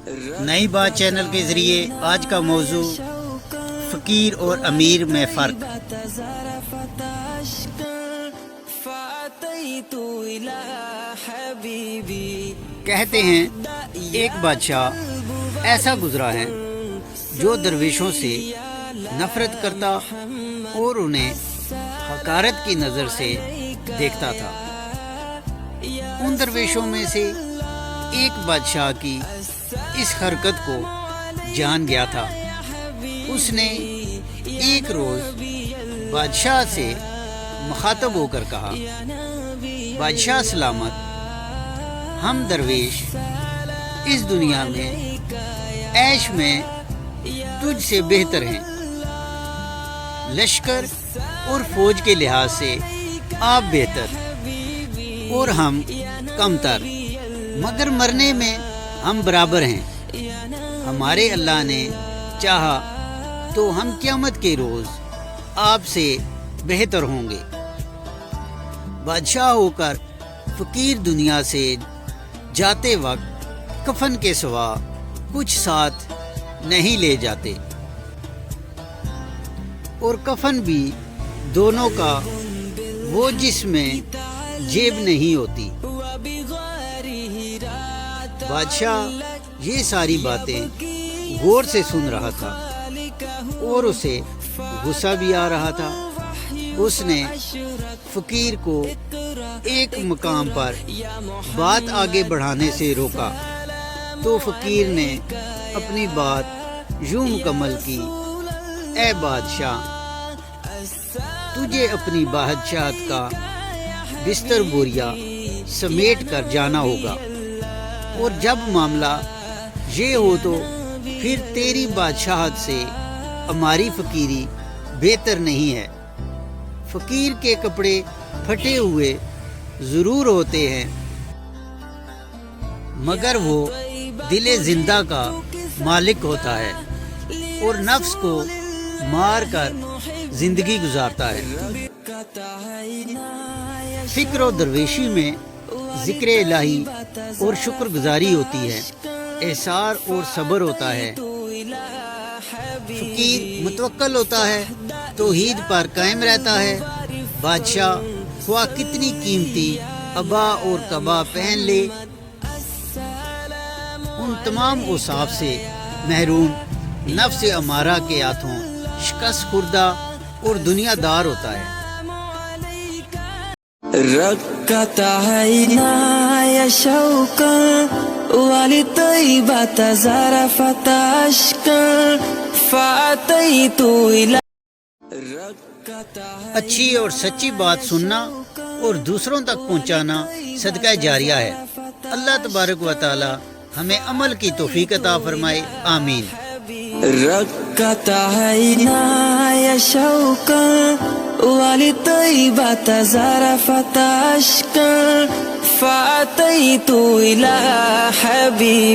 نئی بات چینل کے ذریعے آج کا موضوع فقیر اور امیر میں فرق۔ کہتے ہیں ایک بادشاہ ایسا گزرا ہے جو درویشوں سے نفرت کرتا اور انہیں حقارت کی نظر سے دیکھتا تھا۔ ان درویشوں میں سے ایک بادشاہ کی اس حرکت کو جان گیا تھا۔ اس نے ایک روز بادشاہ سے مخاطب ہو کر کہا، بادشاہ سلامت، ہم درویش اس دنیا میں عیش میں تجھ سے بہتر ہیں، لشکر اور فوج کے لحاظ سے آپ بہتر اور ہم کمتر، مگر مرنے میں ہم برابر ہیں۔ ہمارے اللہ نے چاہا تو ہم قیامت کے روز آپ سے بہتر ہوں گے۔ بادشاہ ہو کر فقیر دنیا سے جاتے وقت کفن کے سوا کچھ ساتھ نہیں لے جاتے، اور کفن بھی دونوں کا وہ جس میں جیب نہیں ہوتی۔ بادشاہ یہ ساری باتیں غور سے سن رہا تھا اور اسے غصہ بھی آ رہا تھا۔ اس نے فقیر کو ایک مقام پر بات آگے بڑھانے سے روکا تو فقیر نے اپنی بات یوں مکمل کی، اے بادشاہ، تجھے اپنی بادشاہت کا بستر بوریا سمیٹ کر جانا ہوگا، اور جب معاملہ یہ ہو تو پھر تیری بادشاہت سے ہماری فقیری بہتر نہیں ہے۔ فقیر کے کپڑے پھٹے ہوئے ضرور ہوتے ہیں، مگر وہ دل زندہ کا مالک ہوتا ہے اور نفس کو مار کر زندگی گزارتا ہے۔ فکر و درویشی میں ذکر الہی اور شکر گزاری ہوتی ہے، احسار اور صبر ہوتا ہے۔ فقیر متوکل ہوتا ہے، توحید پر قائم رہتا ہے۔ بادشاہ خواہ کتنی قیمتی عبا اور قبا پہن لے، ان تمام اوصاف سے محروم نفس امارہ کے ہاتھوں شکست خوردہ اور دنیا دار ہوتا ہے۔ رکتا ہے نا شوقا والی طیبات ظرفت عشقا فاتیت الی۔ اچھی اور سچی بات سننا اور دوسروں تک پہنچانا صدقہ جاریہ ہے۔ اللہ تبارک و تعالی ہمیں عمل کی توفیق عطا فرمائے، آمین۔ رکتا ہے نا شوقا والی طیبات ظرفت عشقا فاتیت الی حبیب۔